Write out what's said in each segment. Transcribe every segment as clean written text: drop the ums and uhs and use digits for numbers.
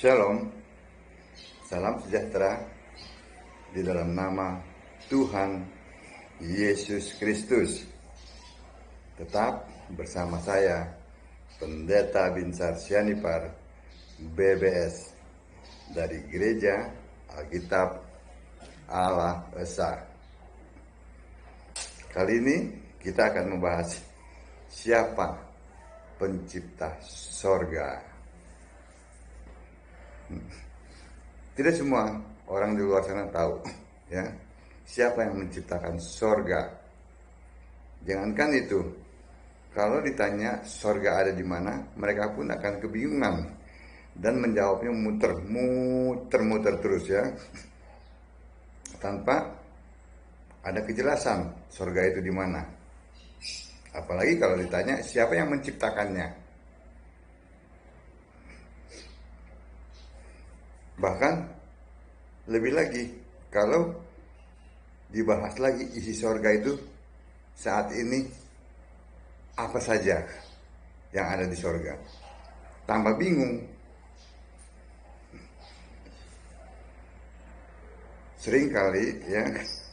Shalom, salam sejahtera di dalam nama Tuhan Yesus Kristus. Tetap bersama saya, Pendeta Binsar Sianipar, BBS, dari Gereja Alkitab Allah Esa. Kali ini kita akan membahas siapa pencipta sorga. Tidak semua orang di luar sana tahu ya siapa yang menciptakan sorga. Jangankan itu, kalau ditanya sorga ada di mana, mereka pun akan kebingungan dan menjawabnya muter-muter terus ya, tanpa ada kejelasan sorga itu di mana. Apalagi kalau ditanya siapa yang menciptakannya. Bahkan lebih lagi, kalau dibahas lagi isi sorga itu saat ini apa saja yang ada di sorga, tambah bingung. Seringkali ya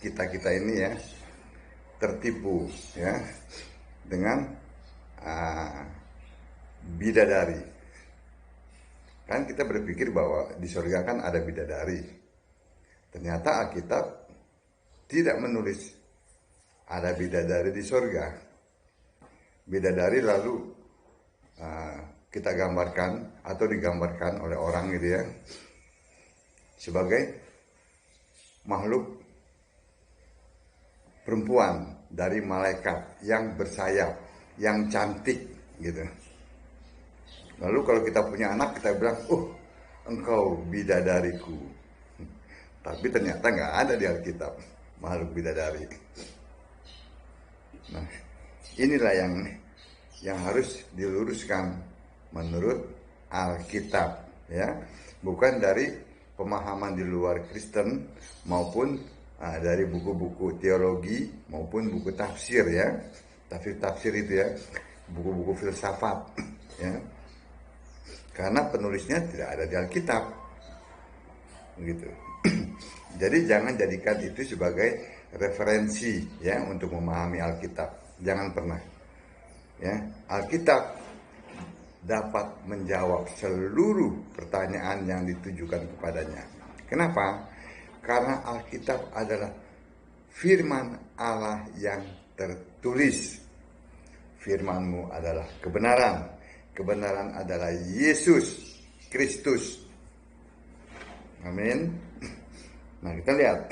kita ini ya tertipu ya dengan bidadari. Kan kita berpikir bahwa di surga kan ada bidadari. Ternyata Alkitab tidak menulis ada bidadari di surga. Bidadari lalu kita gambarkan atau digambarkan oleh orang gitu ya, sebagai makhluk perempuan dari malaikat yang bersayap, yang cantik gitu. Lalu kalau kita punya anak, kita bilang, engkau bidadariku. Tapi ternyata nggak ada di Alkitab makhluk bidadari. Nah, inilah yang harus diluruskan menurut Alkitab, ya, bukan dari pemahaman di luar Kristen maupun dari buku-buku teologi maupun buku tafsir ya, tafsir itu ya, buku-buku filsafat, ya. Karena penulisnya tidak ada di Alkitab, begitu. Jadi jangan jadikan itu sebagai referensi ya untuk memahami Alkitab. Jangan pernah. Ya, Alkitab dapat menjawab seluruh pertanyaan yang ditujukan kepadanya. Kenapa? Karena Alkitab adalah firman Allah yang tertulis. Firman-Mu adalah kebenaran. Kebenaran adalah Yesus Kristus. Amin. Nah, kita lihat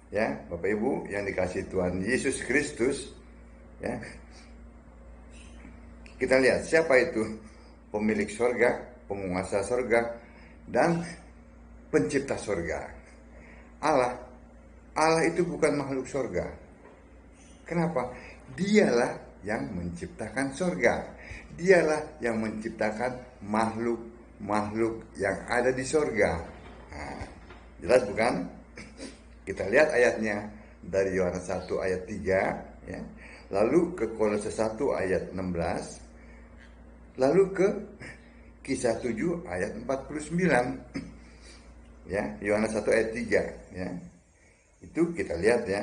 ya, Bapak Ibu yang dikasihi Tuhan Yesus Kristus ya. Kita lihat siapa itu pemilik sorga, penguasa sorga, dan pencipta sorga. Allah itu bukan makhluk sorga. Kenapa? Dialah yang menciptakan sorga. Dialah yang menciptakan makhluk-makhluk yang ada di sorga. Nah, jelas bukan? Kita lihat ayatnya dari Yohanes 1 ayat 3 ya. Lalu ke Kolose 1 ayat 16. Lalu ke Kisah 7 ayat 49. Ya, Yohanes 1 ayat 3 ya. Itu kita lihat ya.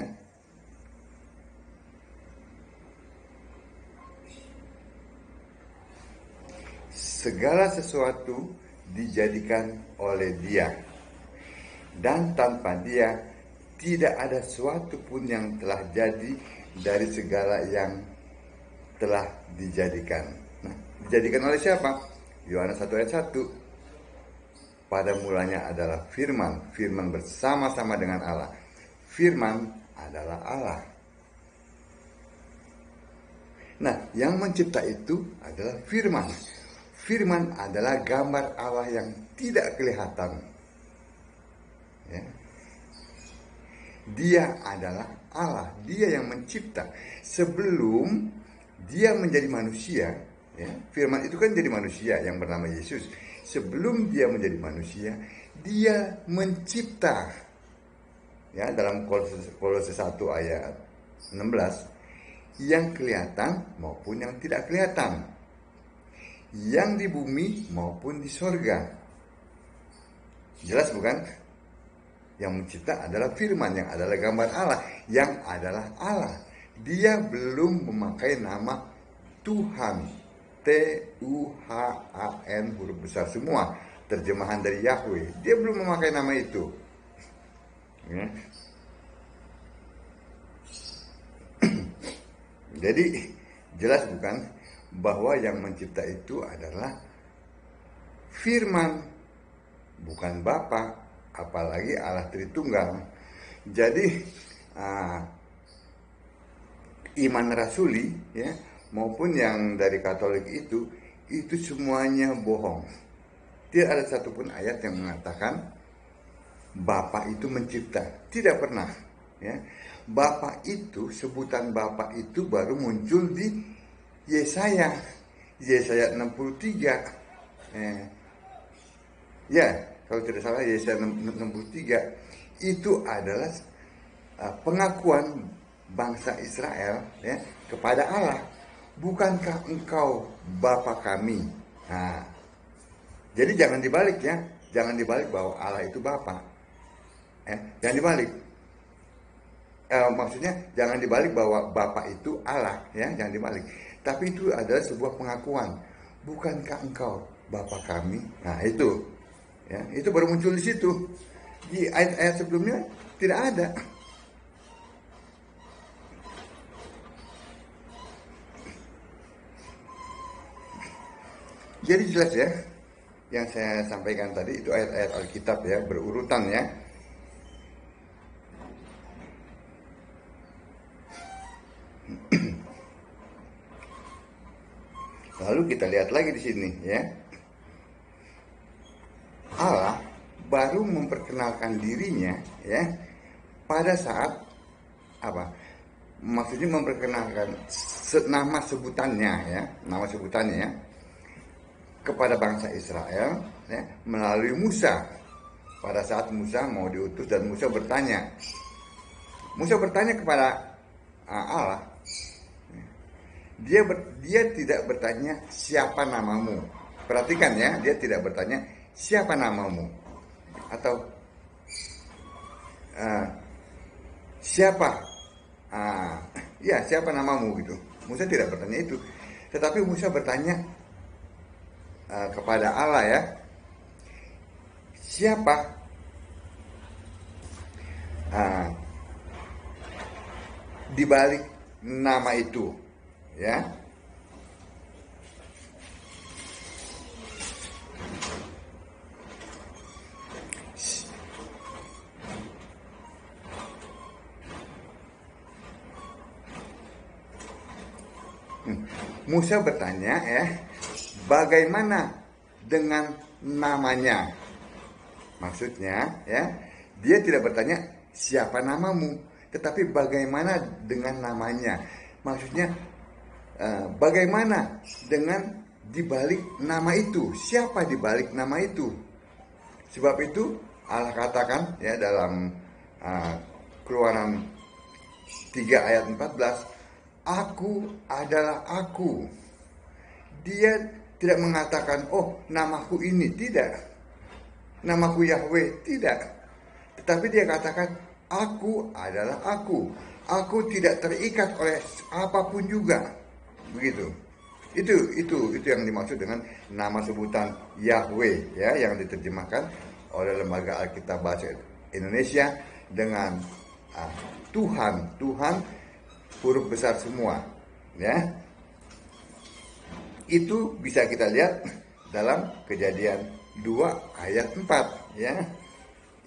Segala sesuatu dijadikan oleh Dia, dan tanpa Dia tidak ada sesuatu pun yang telah jadi dari segala yang telah dijadikan. Nah, dijadikan oleh siapa? Yohanes 1 ayat 1. Pada mulanya adalah firman, firman bersama-sama dengan Allah. Firman adalah Allah. Nah, yang mencipta itu adalah firman. Firman adalah gambar Allah yang tidak kelihatan. Ya. Dia adalah Allah, Dia yang mencipta. Sebelum Dia menjadi manusia, ya, firman itu kan jadi manusia yang bernama Yesus. Sebelum Dia menjadi manusia, Dia mencipta. Ya, dalam Kolose 1 ayat 16, yang kelihatan maupun yang tidak kelihatan, yang di bumi maupun di sorga. Jelas bukan? Yang mencipta adalah firman, yang adalah gambar Allah, yang adalah Allah. Dia belum memakai nama Tuhan. Tuhan, huruf besar semua, terjemahan dari Yahweh. Dia belum memakai nama itu. Ya. Jadi jelas bukan bahwa yang mencipta itu adalah firman, bukan Bapa, apalagi Allah Tritunggal. Jadi iman rasuli ya maupun yang dari Katolik itu semuanya bohong. Tidak ada satupun ayat yang mengatakan Bapa itu mencipta. Tidak pernah. Ya. Bapa itu, sebutan Bapa itu baru muncul di Yesaya 63. Ya, kalau tidak salah Yesaya 63 itu adalah pengakuan bangsa Israel ya kepada Allah. Bukankah engkau Bapa kami? Nah, jadi jangan dibalik ya, jangan dibalik bahwa Allah itu Bapa. Jangan dibalik. Maksudnya jangan dibalik bahwa Bapa itu Allah ya, jangan dibalik. Tapi itu adalah sebuah pengakuan. Bukankah engkau Bapa kami? Nah itu, ya itu baru muncul di situ. Di ayat-ayat sebelumnya tidak ada. Jadi jelas ya, yang saya sampaikan tadi itu ayat-ayat Alkitab ya, berurutan ya. Lalu kita lihat lagi di sini ya. Allah baru memperkenalkan dirinya ya pada saat apa? Maksudnya memperkenalkan nama sebutannya ya, nama sebutannya ya kepada bangsa Israel ya, melalui Musa. Pada saat Musa mau diutus dan Musa bertanya kepada Allah. Dia tidak bertanya siapa namamu. Perhatikan ya, dia tidak bertanya siapa namamu atau siapa siapa namamu gitu. Musa tidak bertanya itu, tetapi Musa bertanya kepada Allah ya, siapa di balik nama itu ya. Musa bertanya ya, bagaimana dengan namanya? Maksudnya ya, dia tidak bertanya siapa namamu, tetapi bagaimana dengan namanya. Maksudnya bagaimana dengan dibalik nama itu? Siapa dibalik nama itu? Sebab itu Allah katakan ya dalam Keluaran 3 ayat 14, Aku adalah aku. Dia tidak mengatakan, oh namaku ini, tidak. Namaku Yahweh, tidak. Tetapi dia katakan, aku adalah aku. Aku tidak terikat oleh apapun juga. Begitu. Itu yang dimaksud dengan nama sebutan Yahweh ya, yang diterjemahkan oleh Lembaga Alkitab Bahasa Indonesia dengan Tuhan huruf besar semua ya. Itu bisa kita lihat dalam Kejadian 2 ayat 4 ya.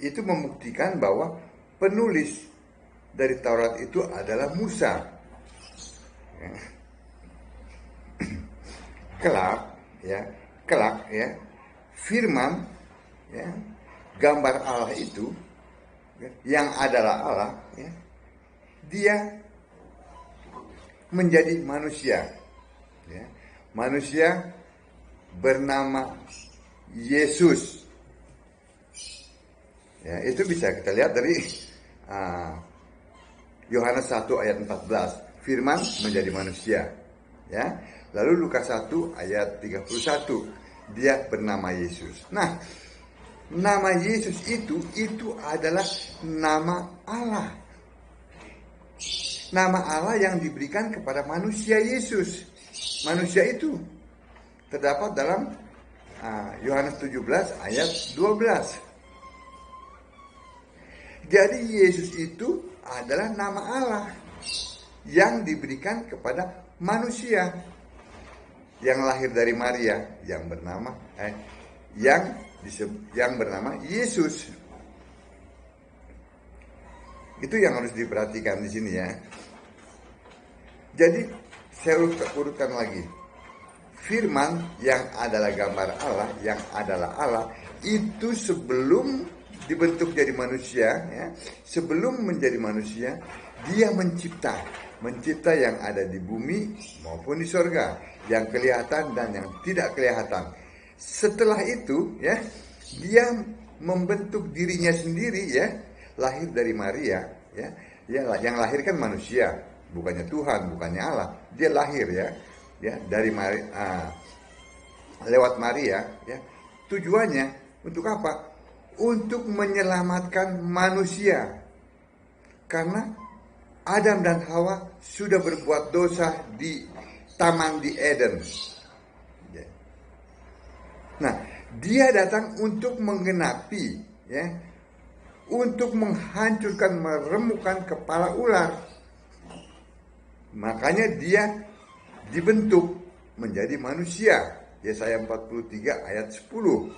Itu membuktikan bahwa penulis dari Taurat itu adalah Musa ya. Kelak ya firman ya, gambar Allah itu ya, yang adalah Allah ya, dia menjadi manusia ya. Manusia bernama Yesus ya. Itu bisa kita lihat dari Yohanes 1 ayat 14, firman menjadi manusia ya. Lalu Lukas 1 ayat 31, dia bernama Yesus. Nah, Nama Yesus itu adalah nama Allah. Nama Allah yang diberikan kepada manusia Yesus. Manusia itu terdapat dalam Yohanes 17 ayat 12. Jadi Yesus itu adalah nama Allah yang diberikan kepada manusia yang lahir dari Maria yang bernama Yesus. Itu yang harus diperhatikan di sini ya. Jadi saya urutkan lagi. Firman yang adalah gambar Allah, yang adalah Allah, itu sebelum dibentuk jadi manusia, ya, sebelum menjadi manusia, dia mencipta yang ada di bumi maupun di sorga, yang kelihatan dan yang tidak kelihatan. Setelah itu, ya, dia membentuk dirinya sendiri, ya, lahir dari Maria, ya, yang lahir kan manusia, bukannya Tuhan, bukannya Allah, dia lahir, ya, dari lewat Maria, ya. Tujuannya untuk apa? Untuk menyelamatkan manusia, karena Adam dan Hawa sudah berbuat dosa di taman di Eden. Nah, dia datang untuk menggenapi, ya, untuk menghancurkan, meremukkan kepala ular. Makanya dia dibentuk menjadi manusia. Yesaya 43 ayat 10.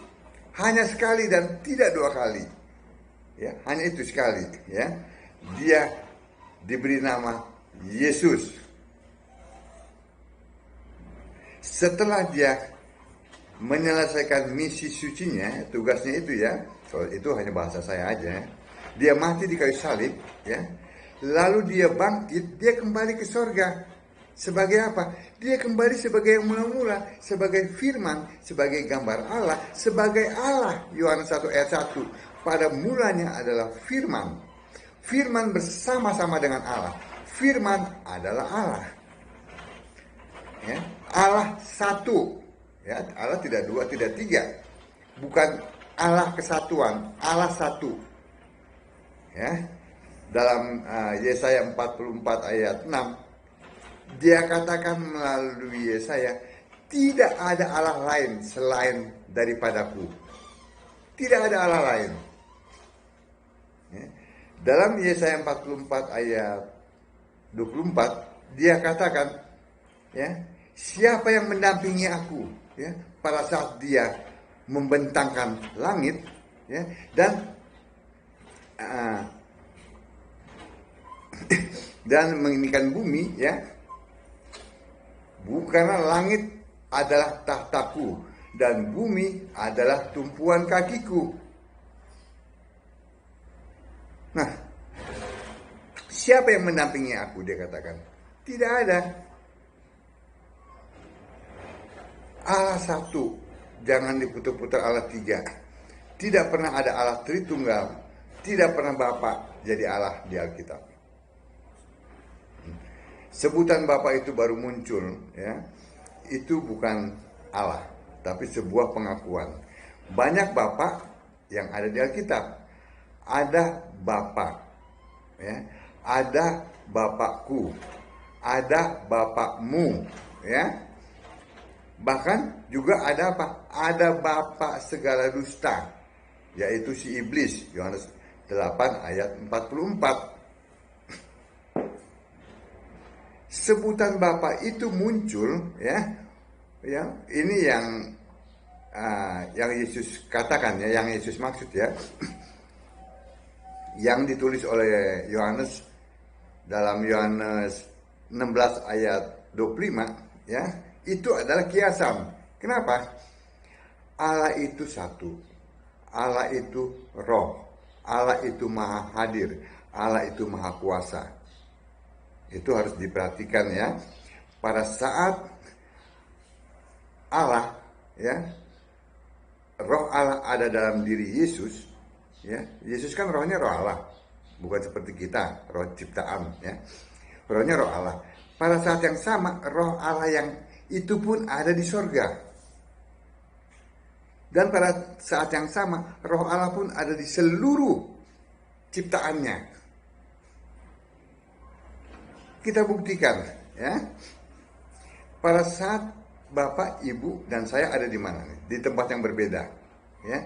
Hanya sekali dan tidak dua kali. Ya, hanya itu sekali, ya. Dia diberi nama Yesus. Setelah dia menyelesaikan misi sucinya, tugasnya itu, ya. So, itu hanya bahasa saya aja. Dia mati di kayu salib, ya. Lalu dia bangkit, dia kembali ke sorga. Sebagai apa? Dia kembali sebagai yang mula-mula, sebagai firman, sebagai gambar Allah, sebagai Allah. Yohanes 1 ayat 1. Pada mulanya adalah firman. Firman bersama-sama dengan Allah. Firman adalah Allah. Ya, Allah satu. Ya, Allah tidak dua, tidak tiga. Bukan Allah kesatuan, Allah satu. Ya. Dalam Yesaya 44 ayat 6, dia katakan melalui Yesaya, tidak ada Allah lain selain daripadaku. Tidak ada Allah lain. Ya. Dalam Yesaya 44 ayat 24, dia katakan, ya, siapa yang mendampingi aku, ya, pada saat dia membentangkan langit, ya, dan menginginkan bumi, ya. Bukanlah langit adalah tahtaku dan bumi adalah tumpuan kakiku. Nah, siapa yang mendampingi aku, dia katakan? Tidak ada. Allah satu, jangan diputar-putar Allah tiga. Tidak pernah ada Allah Tritunggal, tidak pernah Bapa jadi Allah di Alkitab. Sebutan Bapa itu baru muncul, ya. Itu bukan Allah, tapi sebuah pengakuan. Banyak Bapa yang ada di Alkitab. Ada Bapa, ya. Ada Bapakku, ada Bapakmu, ya. Bahkan juga ada apa? Ada bapa segala dusta, yaitu si iblis. Yohanes 8 ayat 44. Sebutan Bapa itu muncul, ya, ini yang Yesus katakan, ya, yang Yesus maksud, ya, yang ditulis oleh Yohanes dalam Yohanes 16 ayat 25, ya, itu adalah kiasan. Kenapa? Allah itu satu, Allah itu roh, Allah itu maha hadir, Allah itu maha kuasa. Itu harus diperhatikan, ya. Pada saat Allah, ya, roh Allah ada dalam diri Yesus, ya. Yesus kan rohnya roh Allah, bukan seperti kita, roh ciptaan, ya. Rohnya roh Allah. Pada saat yang sama, roh Allah yang itu pun ada di sorga. Dan pada saat yang sama, Roh Allah pun ada di seluruh ciptaannya. Kita buktikan, ya. Pada saat Bapak, Ibu, dan saya ada di mana nih? Di tempat yang berbeda, ya.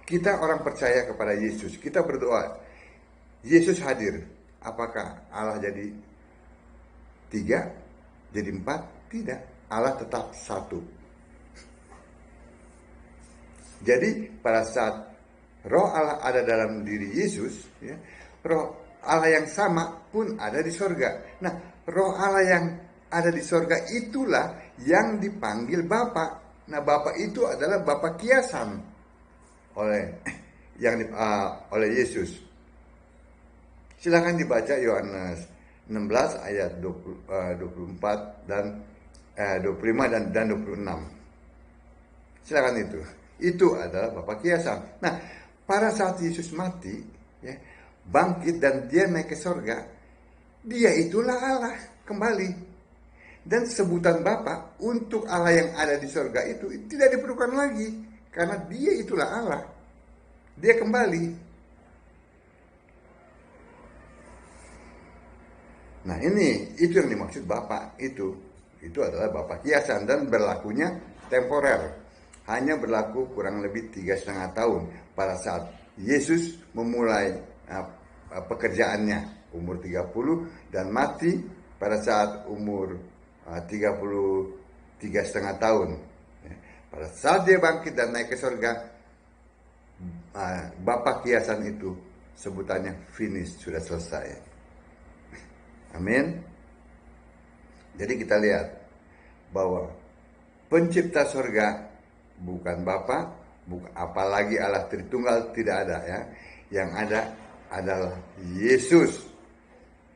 Kita orang percaya kepada Yesus. Kita berdoa, Yesus hadir. Apakah Allah jadi 3, jadi 4? Tidak. Allah tetap 1. Jadi pada saat Roh Allah ada dalam diri Yesus, ya, Roh Allah yang sama pun ada di sorga. Nah, Roh Allah yang ada di sorga itulah yang dipanggil Bapa. Nah, Bapa itu adalah Bapa kiasan oleh Yesus. Silakan dibaca Yohanes 16 ayat 24 dan 25 dan 26. Silakan itu. Itu adalah Bapa kiasan. Nah, pada saat Yesus mati, ya, bangkit dan dia naik ke sorga, dia itulah Allah kembali. Dan sebutan Bapa untuk Allah yang ada di sorga itu tidak diperlukan lagi, karena dia itulah Allah. Dia kembali. Nah, itu yang dimaksud Bapa itu. Itu adalah Bapa kiasan dan berlakunya temporer. Hanya berlaku kurang lebih 3,5 tahun pada saat Yesus memulai pekerjaannya umur 30 dan mati pada saat umur 33,5 tahun. Pada saat dia bangkit dan naik ke surga, Bapa kiasan itu sebutannya finish, sudah selesai. Amin. Jadi kita lihat bahwa pencipta surga bukan Bapa, apalagi Allah Tritunggal, tidak ada, ya. Yang ada adalah Yesus,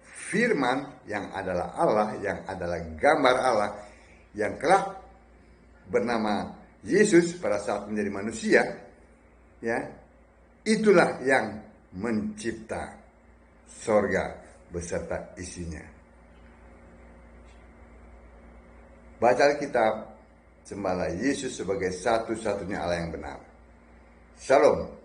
Firman yang adalah Allah, yang adalah gambar Allah, yang kelak bernama Yesus pada saat menjadi manusia, ya. Itulah yang mencipta sorga beserta isinya. Baca Alkitab, sembahlah Yesus sebagai satu-satunya Allah yang benar. Shalom.